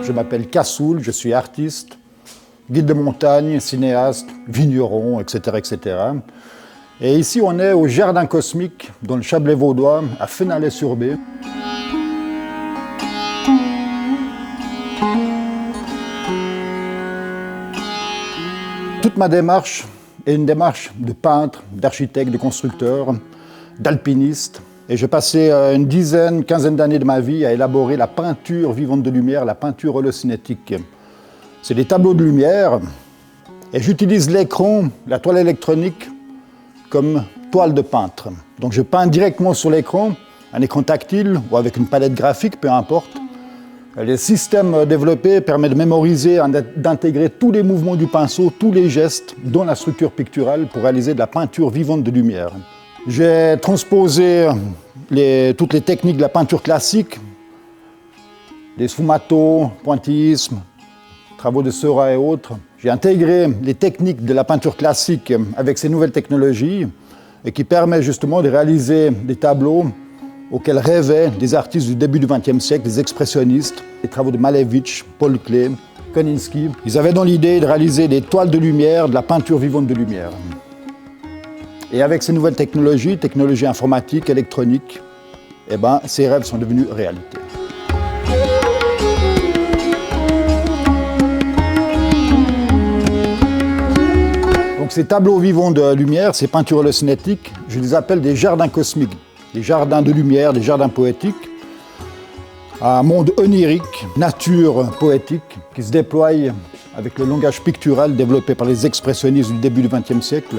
Je m'appelle Kassoul, je suis artiste, guide de montagne, cinéaste, vigneron, etc., etc. Et ici, on est au Jardin Cosmique, dans le Chablais vaudois, à Fenalès-sur-Bé. Toute ma démarche est une démarche de peintre, d'architecte, de constructeur, d'alpiniste. Et j'ai passé une dizaine, quinzaine d'années de ma vie à élaborer la peinture vivante de lumière, la peinture holocinétique. C'est des tableaux de lumière et j'utilise l'écran, la toile électronique, comme toile de peintre. Donc je peins directement sur l'écran, un écran tactile ou avec une palette graphique, peu importe. Les systèmes développés permettent de mémoriser, d'intégrer tous les mouvements du pinceau, tous les gestes, dont la structure picturale pour réaliser de la peinture vivante de lumière. J'ai transposé toutes les techniques de la peinture classique, les sfumato, pointillisme, travaux de Seurat et autres. J'ai intégré les techniques de la peinture classique avec ces nouvelles technologies et qui permettent justement de réaliser des tableaux auxquels rêvaient des artistes du début du XXe siècle, des expressionnistes, les travaux de Malevich, Paul Klee, Koninsky. Ils avaient dans l'idée de réaliser des toiles de lumière, de la peinture vivante de lumière. Et avec ces nouvelles technologies informatiques, électroniques, ces rêves sont devenus réalité. Donc ces tableaux vivants de lumière, ces peintures holocinétiques, je les appelle des jardins cosmiques, des jardins de lumière, des jardins poétiques, un monde onirique, nature poétique, qui se déploie avec le langage pictural développé par les expressionnistes du début du XXe siècle.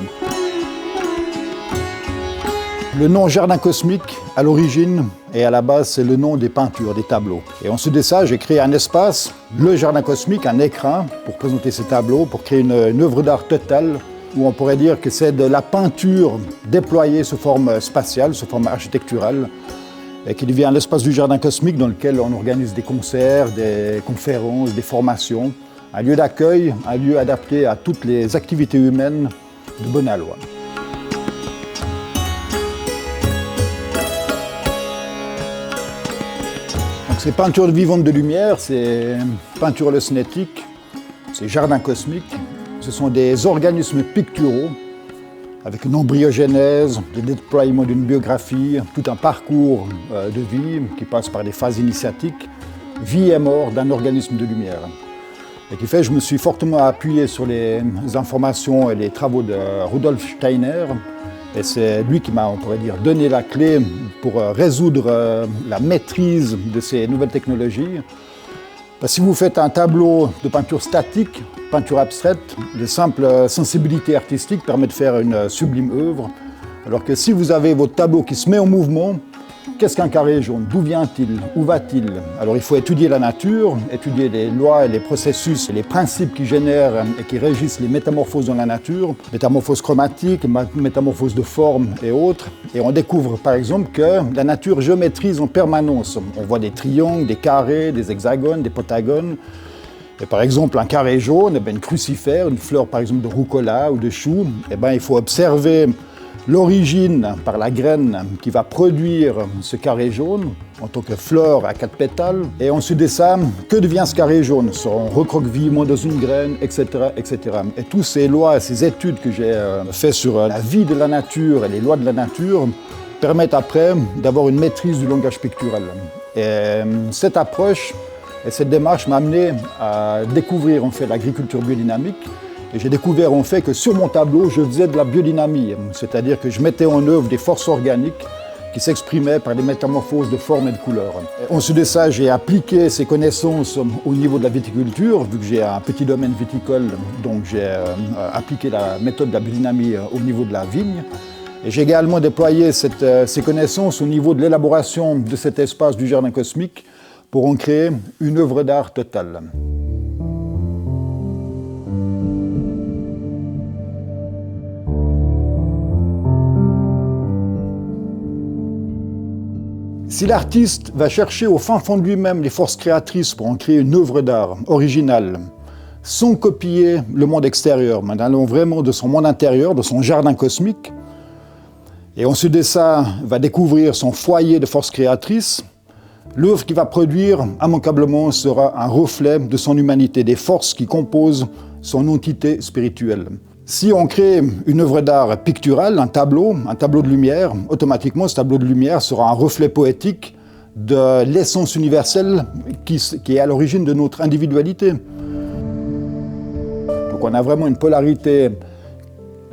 Le nom jardin cosmique, à l'origine et à la base, c'est le nom des peintures, des tableaux. Et en dessous de ça, j'ai créé un espace, le jardin cosmique, un écran pour présenter ces tableaux, pour créer une œuvre d'art totale, où on pourrait dire que c'est de la peinture déployée sous forme spatiale, sous forme architecturale, et qui devient l'espace du jardin cosmique dans lequel on organise des concerts, des conférences, des formations, un lieu d'accueil, un lieu adapté à toutes les activités humaines de bon aloi. Ces peintures vivantes de lumière, ces peintures holocinétiques, ces jardins cosmiques, ce sont des organismes picturaux avec une embryogénèse, le déploiement d'une biographie, tout un parcours de vie qui passe par des phases initiatiques, vie et mort d'un organisme de lumière. Et qui fait que je me suis fortement appuyé sur les informations et les travaux de Rudolf Steiner. Et c'est lui qui m'a, on pourrait dire, donné la clé pour résoudre la maîtrise de ces nouvelles technologies. Si vous faites un tableau de peinture statique, peinture abstraite, de simple sensibilité artistique permet de faire une sublime œuvre. Alors que si vous avez votre tableau qui se met en mouvement, qu'est-ce qu'un carré jaune? D'où vient-il? Où va-t-il? Alors il faut étudier la nature, étudier les lois et les processus et les principes qui génèrent et qui régissent les métamorphoses dans la nature, métamorphoses chromatiques, métamorphoses de forme et autres. Et on découvre par exemple que la nature géométrise en permanence. On voit des triangles, des carrés, des hexagones, des pentagones. Et par exemple, un carré jaune, une crucifère, une fleur par exemple de rucola ou de chou, il faut observer l'origine par la graine qui va produire ce carré jaune en tant que fleur à 4 pétales. Et ensuite de ça, que devient ce carré jaune? Son recroquevillement dans une graine, etc., etc. Et toutes ces lois, ces études que j'ai faites sur la vie de la nature et les lois de la nature permettent après d'avoir une maîtrise du langage pictural. Et cette approche et cette démarche m'a amené à découvrir en fait l'agriculture biodynamique. Et j'ai découvert en fait que sur mon tableau, je faisais de la biodynamie, c'est-à-dire que je mettais en œuvre des forces organiques qui s'exprimaient par des métamorphoses de forme et de couleur. Ensuite de ça, j'ai appliqué ces connaissances au niveau de la viticulture, vu que j'ai un petit domaine viticole, donc j'ai appliqué la méthode de la biodynamie au niveau de la vigne. Et j'ai également déployé ces connaissances au niveau de l'élaboration de cet espace du jardin cosmique pour en créer une œuvre d'art totale. Si l'artiste va chercher au fin fond de lui-même les forces créatrices pour en créer une œuvre d'art originale, sans copier le monde extérieur, mais en allant vraiment de son monde intérieur, de son jardin cosmique, et ensuite de ça, va découvrir son foyer de forces créatrices, l'œuvre qu'il va produire, immanquablement, sera un reflet de son humanité, des forces qui composent son entité spirituelle. Si on crée une œuvre d'art picturale, un tableau de lumière, automatiquement, ce tableau de lumière sera un reflet poétique de l'essence universelle qui est à l'origine de notre individualité. Donc on a vraiment une polarité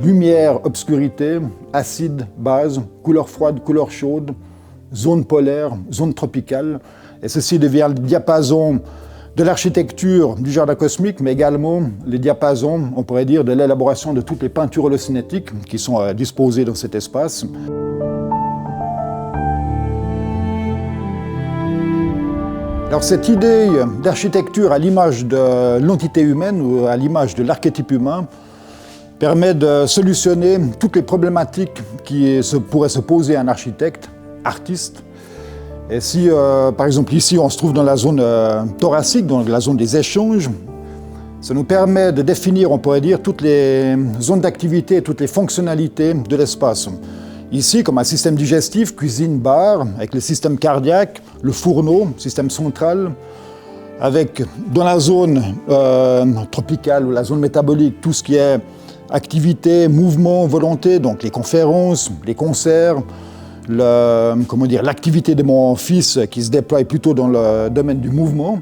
lumière, obscurité, acide, base, couleur froide, couleur chaude, zone polaire, zone tropicale. Et ceci devient le diapason de l'architecture du jardin cosmique, mais également le diapason, on pourrait dire, de l'élaboration de toutes les peintures holocinétiques qui sont disposées dans cet espace. Alors cette idée d'architecture à l'image de l'entité humaine ou à l'image de l'archétype humain permet de solutionner toutes les problématiques qui pourraient se poser à un architecte, artiste. Et si, par exemple, ici, on se trouve dans la zone thoracique, donc la zone des échanges, ça nous permet de définir, on pourrait dire, toutes les zones d'activité, toutes les fonctionnalités de l'espace. Ici, comme un système digestif, cuisine, bar, avec le système cardiaque, le fourneau, système central, avec, dans la zone tropicale ou la zone métabolique, tout ce qui est activité, mouvement, volonté, donc les conférences, les concerts, l'activité de mon fils qui se déploie plutôt dans le domaine du mouvement.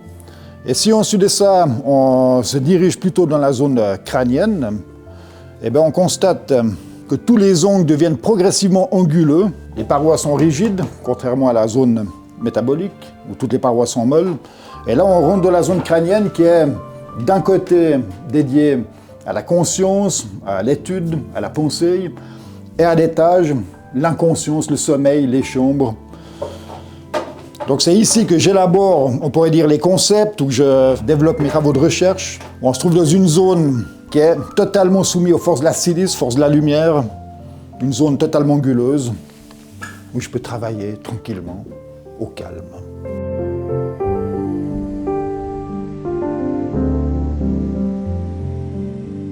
Et si ensuite de ça, on se dirige plutôt dans la zone crânienne, eh bien on constate que tous les ongles deviennent progressivement anguleux, les parois sont rigides, contrairement à la zone métabolique, où toutes les parois sont molles. Et là, on rentre dans la zone crânienne qui est d'un côté dédiée à la conscience, à l'étude, à la pensée, et à l'étage, l'inconscience, le sommeil, les chambres. Donc c'est ici que j'élabore, on pourrait dire, les concepts, où je développe mes travaux de recherche. On se trouve dans une zone qui est totalement soumise aux forces de la silice, forces de la lumière, une zone totalement anguleuse, où je peux travailler tranquillement, au calme.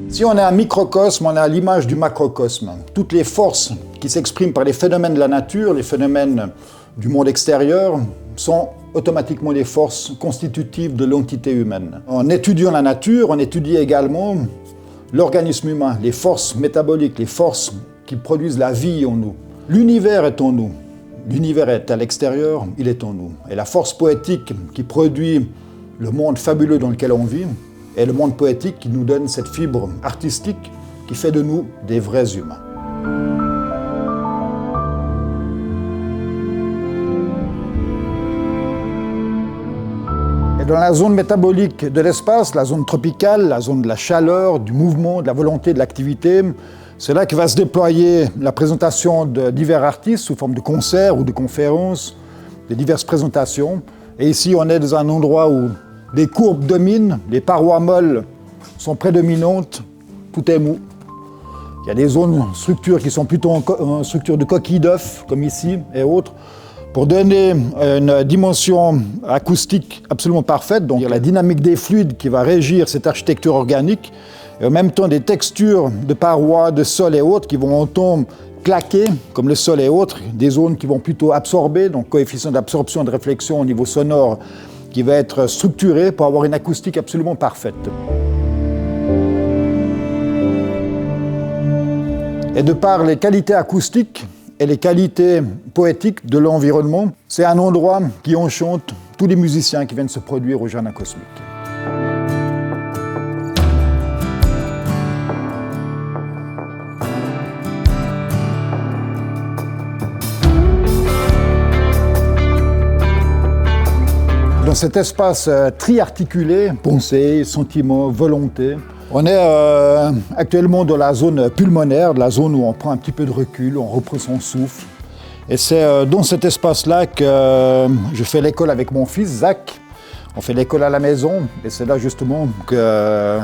Si on est un microcosme, on est à l'image du macrocosme. Toutes les forces qui s'expriment par les phénomènes de la nature, les phénomènes du monde extérieur, sont automatiquement des forces constitutives de l'entité humaine. En étudiant la nature, on étudie également l'organisme humain, les forces métaboliques, les forces qui produisent la vie en nous. L'univers est en nous. L'univers est à l'extérieur, il est en nous. Et la force poétique qui produit le monde fabuleux dans lequel on vit, et le monde poétique qui nous donne cette fibre artistique qui fait de nous des vrais humains. Et dans la zone métabolique de l'espace, la zone tropicale, la zone de la chaleur, du mouvement, de la volonté, de l'activité, c'est là que va se déployer la présentation de divers artistes sous forme de concerts ou de conférences, de diverses présentations. Et ici, on est dans un endroit où les courbes dominent, les parois molles sont prédominantes, tout est mou. Il y a des zones, structures qui sont plutôt en structure de coquille d'œuf, comme ici et autres, pour donner une dimension acoustique absolument parfaite, donc il y a la dynamique des fluides qui va régir cette architecture organique, et en même temps des textures de parois, de sol et autres qui vont entendre claquer, comme le sol et autres, des zones qui vont plutôt absorber, donc coefficient d'absorption et de réflexion au niveau sonore, qui va être structuré pour avoir une acoustique absolument parfaite. Et de par les qualités acoustiques et les qualités poétiques de l'environnement, c'est un endroit qui enchante tous les musiciens qui viennent se produire au Jardin Cosmique. Dans cet espace triarticulé, pensée, sentiment, volonté, on est actuellement dans la zone pulmonaire, la zone où on prend un petit peu de recul, on reprend son souffle. Et c'est dans cet espace-là que je fais l'école avec mon fils, Zach. On fait l'école à la maison et c'est là justement que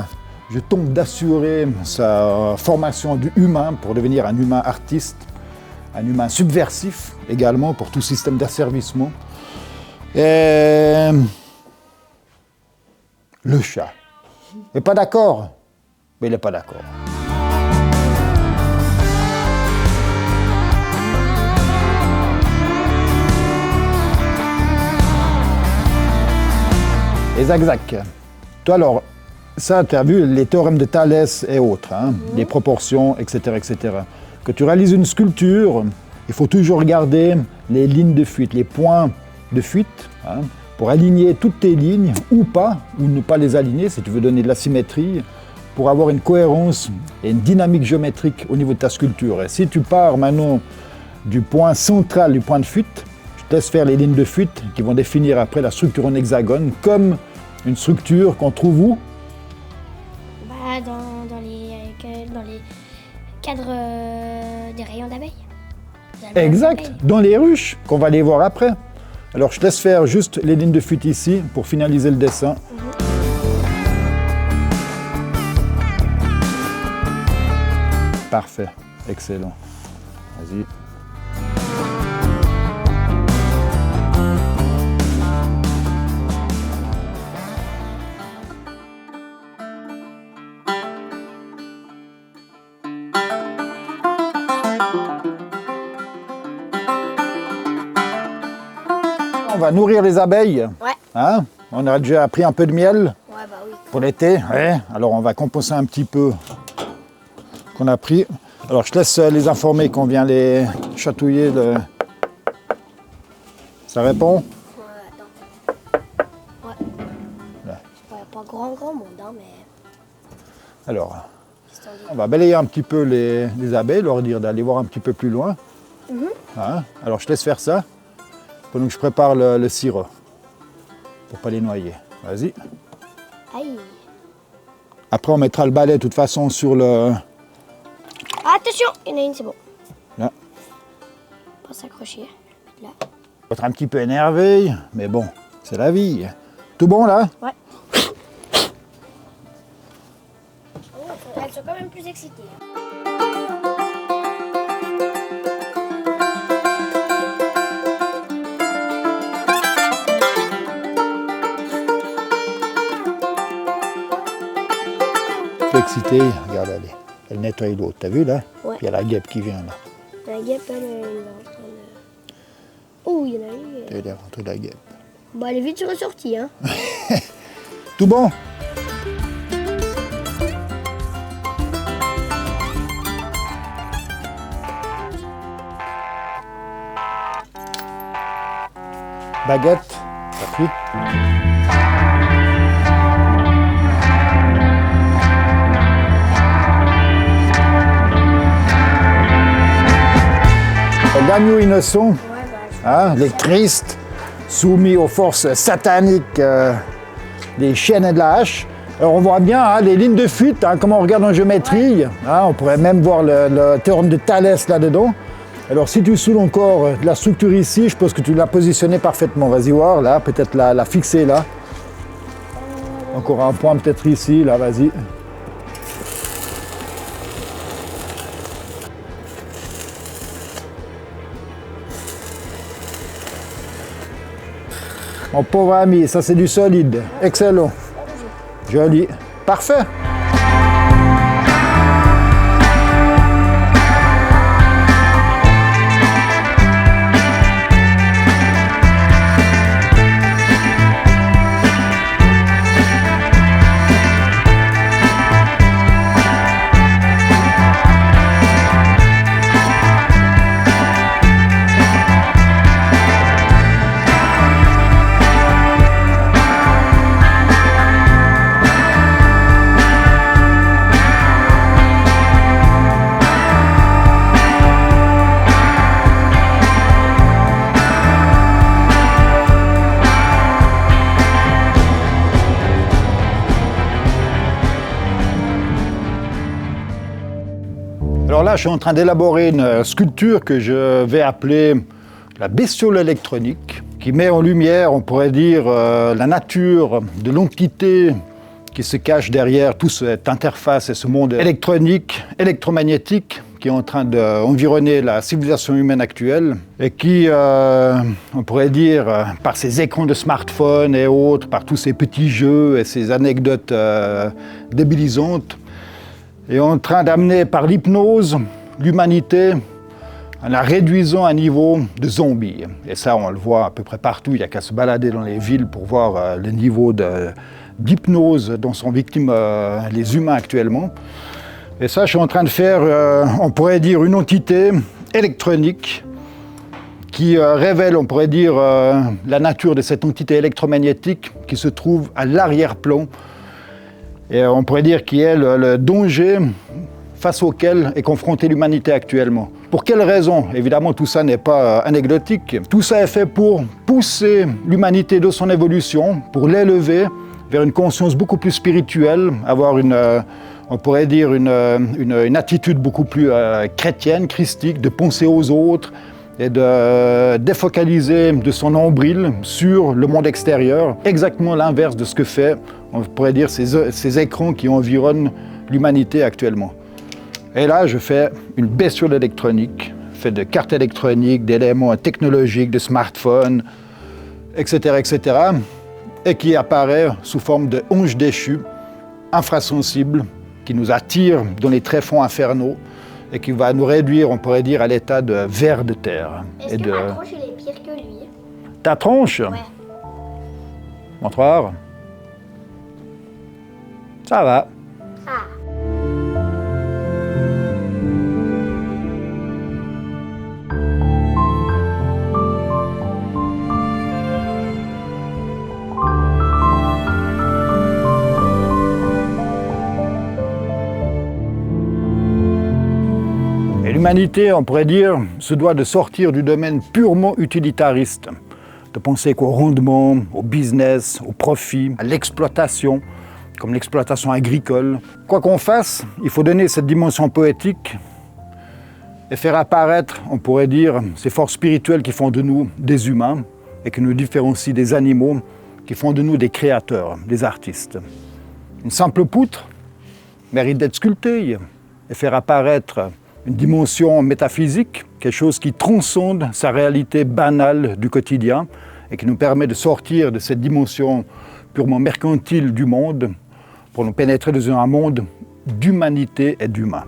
je tente d'assurer sa formation d'humain pour devenir un humain artiste, un humain subversif également pour tout système d'asservissement. Et le chat n'est pas d'accord, mais il n'est pas d'accord. les Zag-Zag. Toi alors, ça tu as vu les théorèmes de Thalès et autres, hein, les proportions, etc., etc. Quand tu réalises une sculpture, il faut toujours regarder les lignes de fuite, les points de fuite, hein, pour aligner toutes tes lignes, ou pas, ou ne pas les aligner si tu veux donner de la symétrie, pour avoir une cohérence et une dynamique géométrique au niveau de ta sculpture. Et si tu pars maintenant du point central, du point de fuite, je te laisse faire les lignes de fuite qui vont définir après la structure en hexagone, comme une structure qu'on trouve où? Bah, dans les cadres des rayons d'abeilles. Exact, dans les ruches, qu'on va aller voir après. Alors je te laisse faire juste les lignes de fuite ici pour finaliser le dessin. Parfait, excellent. Vas-y. On va nourrir les abeilles. Ouais. Hein? On a déjà pris un peu de miel Ouais, bah oui. pour l'été. Ouais. Alors on va composer un petit peu qu'on a pris. Alors je te laisse les informer qu'on vient les chatouiller. Ça répond? Ouais, attends. Ouais. Là. Pas grand monde, hein, mais... Alors, on va balayer un petit peu les abeilles, leur dire d'aller voir un petit peu plus loin. Hein? Alors je te laisse faire ça. Pendant que je prépare le sirop pour pas les noyer. Vas-y. Aïe. Après on mettra le balai de toute façon sur le... Attention, il y en a une, c'est bon. Là. Pas s'accrocher. Là. On va être un petit peu énervé, mais bon, c'est la vie. Tout bon là? Ouais. Elles sont quand même plus excitées. Excitée, regarde, elle nettoie l'autre, t'as vu là? Ouais. Puis il y a la guêpe qui vient là. La guêpe, elle est en train de... Oh, il y en a une. Elle est rentrée la guêpe. Bah, elle est vite ressortie, hein. Tout bon? Baguette, t'as pris? L'agneau innocent, hein, les Christ, soumis aux forces sataniques des chaînes et de la hache. Alors on voit bien hein, les lignes de fuite, hein, comme on regarde en géométrie. Hein, on pourrait même voir le théorème de Thalès là-dedans. Alors si tu saoules encore de la structure ici, je pense que tu l'as positionné parfaitement. Vas-y voir, là, peut-être la fixer là. Encore un point peut-être ici, là, vas-y. Mon pauvre ami, ça c'est du solide. Excellent. Joli. Parfait. Alors là, je suis en train d'élaborer une sculpture que je vais appeler la bestiole électronique, qui met en lumière, on pourrait dire, la nature de l'entité qui se cache derrière toute cette interface et ce monde électronique, électromagnétique, qui est en train d'environner la civilisation humaine actuelle et qui, on pourrait dire, par ses écrans de smartphone et autres, par tous ces petits jeux et ces anecdotes débilisantes, est en train d'amener par l'hypnose l'humanité en la réduisant à un niveau de zombie. Et ça, on le voit à peu près partout. Il n'y a qu'à se balader dans les villes pour voir le niveau d'hypnose dont sont victimes les humains actuellement. Et ça, je suis en train de faire, on pourrait dire, une entité électronique qui révèle, on pourrait dire, la nature de cette entité électromagnétique qui se trouve à l'arrière-plan. Et on pourrait dire qui est le danger face auquel est confrontée l'humanité actuellement. Pour quelles raisons? Évidemment, tout ça n'est pas anecdotique. Tout ça est fait pour pousser l'humanité de son évolution, pour l'élever vers une conscience beaucoup plus spirituelle, avoir on pourrait dire une attitude beaucoup plus chrétienne, christique, de penser aux autres et de défocaliser de son nombril sur le monde extérieur, exactement l'inverse de ce que fait, on pourrait dire, ces écrans qui environnent l'humanité actuellement. Et là, je fais une bestiole électronique, faite de cartes électroniques, d'éléments technologiques, de smartphones, etc., etc., et qui apparaît sous forme de ange déchu, infrasensible, qui nous attire dans les tréfonds infernaux et qui va nous réduire, on pourrait dire, à l'état de ver de terre. Est-ce que ma tronche, elle est pire que lui? Ta tronche? Ouais. Montre voir. Ça va. Ah. L'humanité, on pourrait dire, se doit de sortir du domaine purement utilitariste, de penser qu'au rendement, au business, au profit, à l'exploitation, comme l'exploitation agricole. Quoi qu'on fasse, il faut donner cette dimension poétique et faire apparaître, on pourrait dire, ces forces spirituelles qui font de nous des humains et qui nous différencient des animaux, qui font de nous des créateurs, des artistes. Une simple poutre mérite d'être sculptée et faire apparaître une dimension métaphysique, quelque chose qui transcende sa réalité banale du quotidien et qui nous permet de sortir de cette dimension purement mercantile du monde pour nous pénétrer dans un monde d'humanité et d'humain.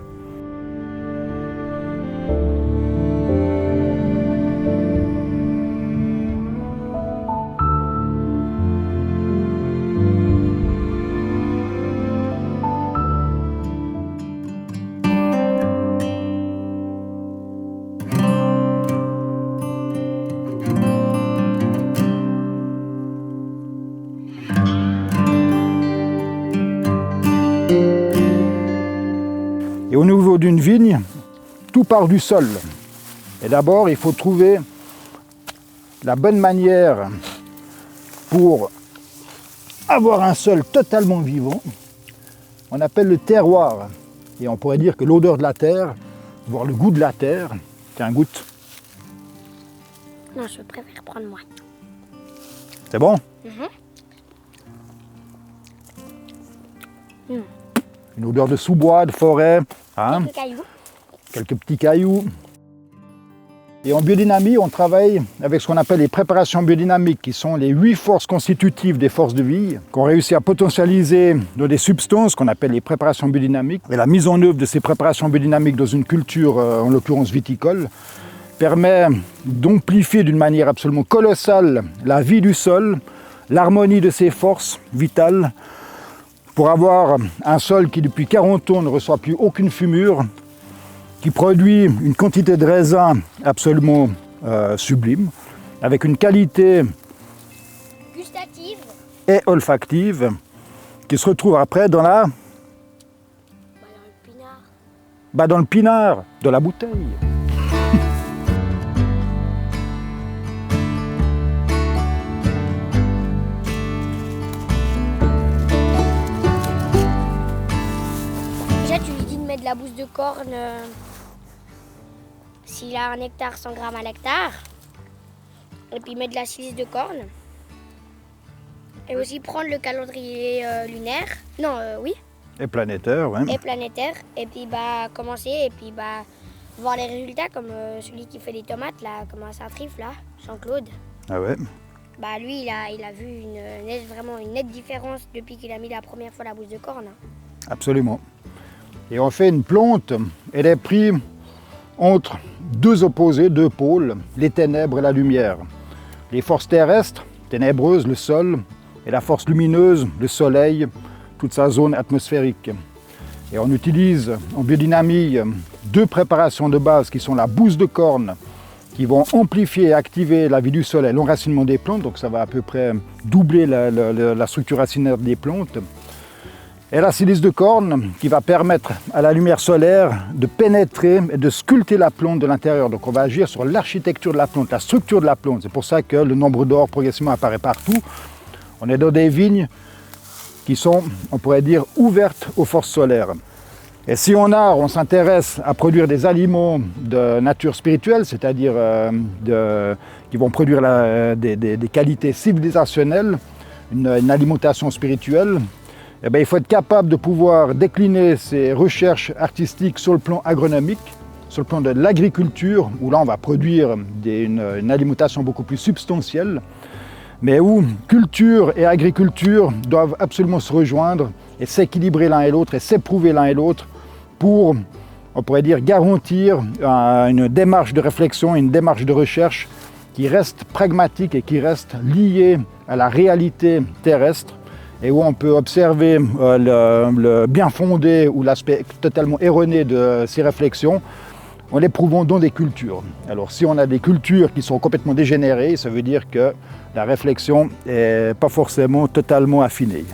Et au niveau d'une vigne, tout part du sol. Et d'abord, il faut trouver la bonne manière pour avoir un sol totalement vivant. On appelle le terroir. Et on pourrait dire que l'odeur de la terre, voire le goût de la terre, tiens, goûte. Non, je préfère prendre moi. C'est bon? Une odeur de sous-bois, de forêt, hein? Quelques cailloux. Quelques petits cailloux. Et en biodynamie, on travaille avec ce qu'on appelle les préparations biodynamiques, qui sont les 8 forces constitutives des forces de vie, qu'on réussit à potentialiser dans des substances qu'on appelle les préparations biodynamiques. Et la mise en œuvre de ces préparations biodynamiques dans une culture, en l'occurrence viticole, permet d'amplifier d'une manière absolument colossale la vie du sol, l'harmonie de ses forces vitales, pour avoir un sol qui depuis 40 ans ne reçoit plus aucune fumure, qui produit une quantité de raisin absolument sublime, avec une qualité Gustative. et olfactive, qui se retrouve après dans la... Dans le pinard. dans le pinard de la bouteille. Déjà, tu lui dis de mettre de la bouse de corne. S'il a un hectare, 100 grammes à l'hectare. Et puis mettre de la silice de corne. Et aussi prendre le calendrier lunaire. Non, oui. Et planétaire, oui. Et planétaire. Et puis commencer et puis voir les résultats comme celui qui fait des tomates là, comme un Saint-Trifle là, Jean-Claude. Ah ouais. Lui il a vu vraiment une nette différence depuis qu'il a mis la première fois la bouse de corne. Absolument. Et on fait une plante, elle est prise entre deux opposés, deux pôles, les ténèbres et la lumière. Les forces terrestres, ténébreuses, le sol, et la force lumineuse, le soleil, toute sa zone atmosphérique. Et on utilise en biodynamie deux préparations de base qui sont la bouse de corne, qui vont amplifier et activer la vie du sol et l'enracinement des plantes, donc ça va à peu près doubler la structure racinaire des plantes. Et la silice de corne qui va permettre à la lumière solaire de pénétrer et de sculpter la plante de l'intérieur. Donc on va agir sur l'architecture de la plante, la structure de la plante. C'est pour ça que le nombre d'or progressivement apparaît partout. On est dans des vignes qui sont, on pourrait dire, ouvertes aux forces solaires. Et si en art, on s'intéresse à produire des aliments de nature spirituelle, c'est-à-dire qui vont produire des qualités civilisationnelles, une alimentation spirituelle, eh bien, il faut être capable de pouvoir décliner ces recherches artistiques sur le plan agronomique, sur le plan de l'agriculture, où là on va produire une alimentation beaucoup plus substantielle, mais où culture et agriculture doivent absolument se rejoindre et s'équilibrer l'un et l'autre et s'éprouver l'un et l'autre pour, on pourrait dire, garantir une démarche de réflexion, une démarche de recherche qui reste pragmatique et qui reste liée à la réalité terrestre, et où on peut observer le bien fondé ou l'aspect totalement erroné de ces réflexions en l'éprouvant dans des cultures. Alors si on a des cultures qui sont complètement dégénérées, ça veut dire que la réflexion n'est pas forcément totalement affinée.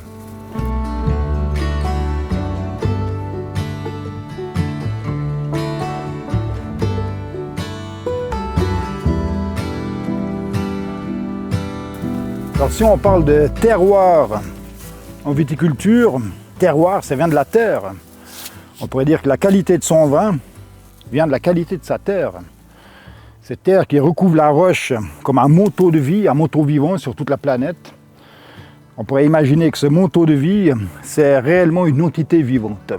Alors si on parle de terroir en viticulture, terroir, ça vient de la terre. On pourrait dire que la qualité de son vin vient de la qualité de sa terre. Cette terre qui recouvre la roche comme un manteau de vie, un manteau vivant sur toute la planète. On pourrait imaginer que ce manteau de vie, c'est réellement une entité vivante.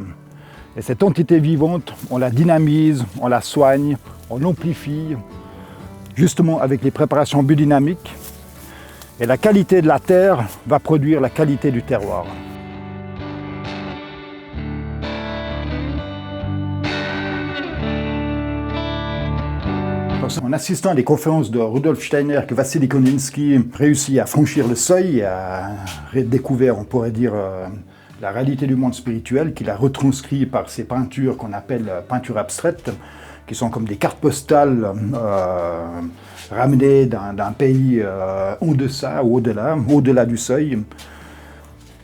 Et cette entité vivante, on la dynamise, on la soigne, on l'amplifie, justement avec les préparations biodynamiques. Et la qualité de la terre va produire la qualité du terroir. En assistant à des conférences de Rudolf Steiner, que Vassili Kandinsky réussit à franchir le seuil, a redécouvert, on pourrait dire, la réalité du monde spirituel, qu'il a retranscrit par ces peintures qu'on appelle peintures abstraites, qui sont comme des cartes postales ramenées d'un pays en deçà ou au-delà du seuil.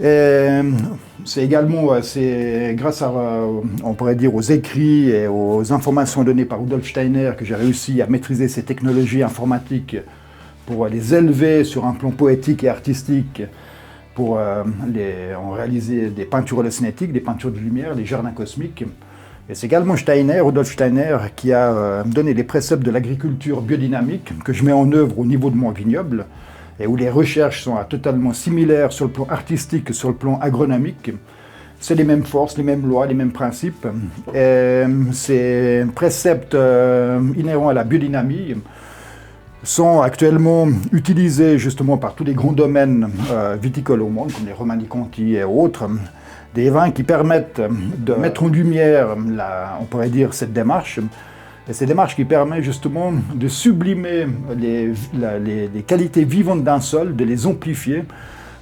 Et c'est également grâce à, on pourrait dire, aux écrits et aux informations données par Rudolf Steiner que j'ai réussi à maîtriser ces technologies informatiques pour les élever sur un plan poétique et artistique, pour en réaliser des peintures holocinétiques, des peintures de lumière, des jardins cosmiques. Et c'est également Rudolf Steiner, qui a donné les préceptes de l'agriculture biodynamique que je mets en œuvre au niveau de mon vignoble, et où les recherches sont totalement similaires sur le plan artistique que sur le plan agronomique. C'est les mêmes forces, les mêmes lois, les mêmes principes. Et ces préceptes inhérents à la biodynamie sont actuellement utilisés justement par tous les grands domaines viticoles au monde, comme les Romani Conti et autres, des vins qui permettent de mettre en lumière, on pourrait dire, cette démarche. Et ces démarches qui permettent justement de sublimer les qualités vivantes d'un sol, de les amplifier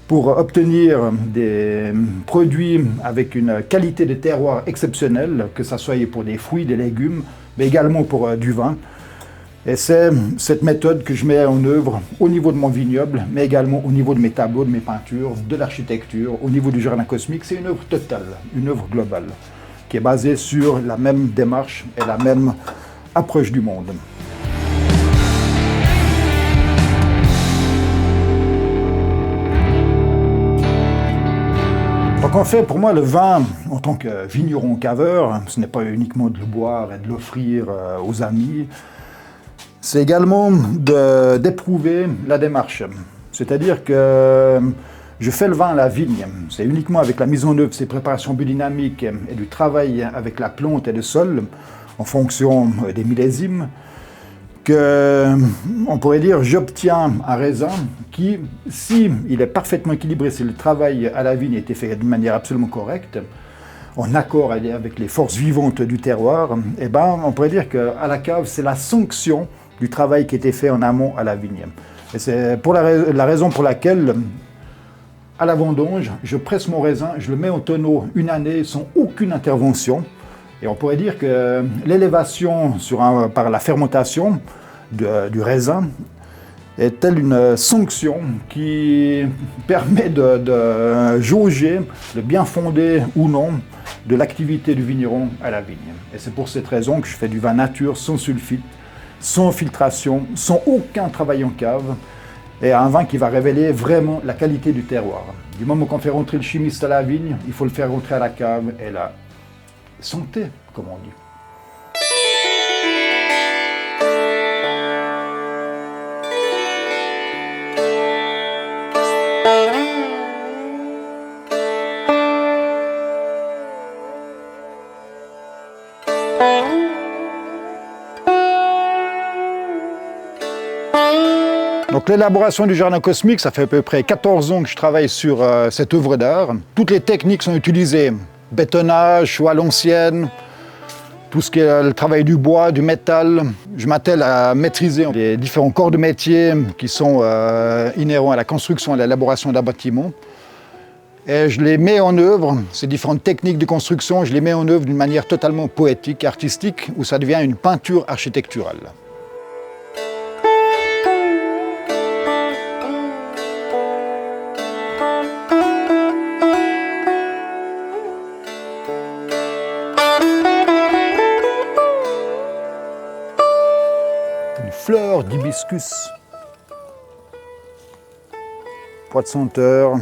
pour obtenir des produits avec une qualité de terroir exceptionnelle, que ce soit pour des fruits, des légumes, mais également pour du vin. Et c'est cette méthode que je mets en œuvre au niveau de mon vignoble, mais également au niveau de mes tableaux, de mes peintures, de l'architecture, au niveau du jardin cosmique. C'est une œuvre totale, une œuvre globale, qui est basée sur la même démarche et la même approche du monde. Donc en fait, pour moi, le vin, en tant que vigneron caveur, ce n'est pas uniquement de le boire et de l'offrir aux amis, c'est également d'éprouver la démarche. C'est-à-dire que je fais le vin à la vigne. C'est uniquement avec la mise en œuvre de ces préparations biodynamiques et du travail avec la plante et le sol, en fonction des millésimes, que, on pourrait dire, j'obtiens un raisin qui, si il est parfaitement équilibré, si le travail à la vigne a été fait de manière absolument correcte, en accord avec les forces vivantes du terroir, eh ben, on pourrait dire qu'à la cave, c'est la sanction du travail qui était fait en amont à la vigne. Et c'est pour la raison pour laquelle, à la vendange, je presse mon raisin, je le mets en tonneau une année sans aucune intervention. Et on pourrait dire que l'élévation par la fermentation du raisin est telle une sanction qui permet de jauger le bien fondé ou non de l'activité du vigneron à la vigne. Et c'est pour cette raison que je fais du vin nature sans sulfite, sans filtration, sans aucun travail en cave, et un vin qui va révéler vraiment la qualité du terroir. Du moment qu'on fait rentrer le chimiste à la vigne, il faut le faire rentrer à la cave et la santé, comme on dit. Donc l'élaboration du jardin cosmique, ça fait à peu près 14 ans que je travaille sur cette œuvre d'art. Toutes les techniques sont utilisées. Bétonnage, choix à l'ancienne, tout ce qui est le travail du bois, du métal. Je m'attelle à maîtriser les différents corps de métier qui sont inhérents à la construction et à l'élaboration d'un bâtiment. Et je les mets en œuvre, ces différentes techniques de construction, je les mets en œuvre d'une manière totalement poétique, artistique, où ça devient une peinture architecturale. Une fleur d'hibiscus, pois de senteur.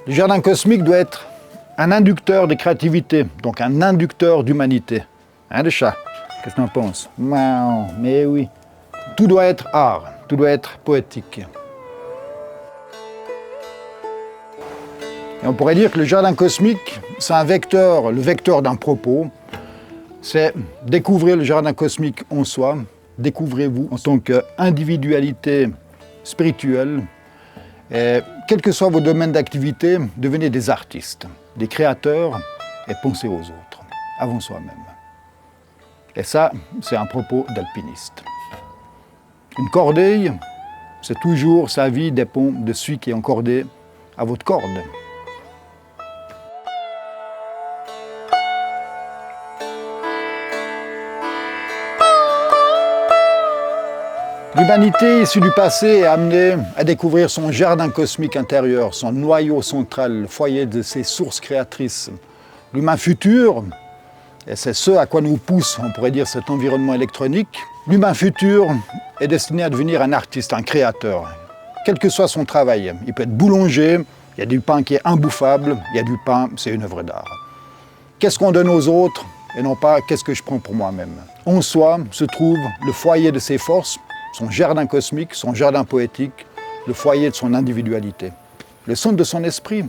Le jardin cosmique doit être un inducteur de créativité, donc un inducteur d'humanité. Hein, le chat? Qu'est-ce que tu en penses? Mais oui. Tout doit être art, tout doit être poétique. Et on pourrait dire que le jardin cosmique, c'est un vecteur, le vecteur d'un propos. C'est découvrir le jardin cosmique en soi, découvrez-vous en tant qu'individualité spirituelle. Et quels que soient vos domaines d'activité, devenez des artistes, des créateurs et pensez aux autres, avant soi-même. Et ça, c'est un propos d'alpiniste. Une cordeille, c'est toujours sa vie dépend de celui qui est encordé à votre corde. L'humanité issue du passé est amenée à découvrir son jardin cosmique intérieur, son noyau central, le foyer de ses sources créatrices. L'humain futur, et c'est ce à quoi nous pousse, on pourrait dire, cet environnement électronique, l'humain futur est destiné à devenir un artiste, un créateur, quel que soit son travail. Il peut être boulanger, il y a du pain qui est imbouffable, il y a du pain, c'est une œuvre d'art. Qu'est-ce qu'on donne aux autres et non pas qu'est-ce que je prends pour moi-même? En soi se trouve le foyer de ses forces, son jardin cosmique, son jardin poétique, le foyer de son individualité, le centre de son esprit.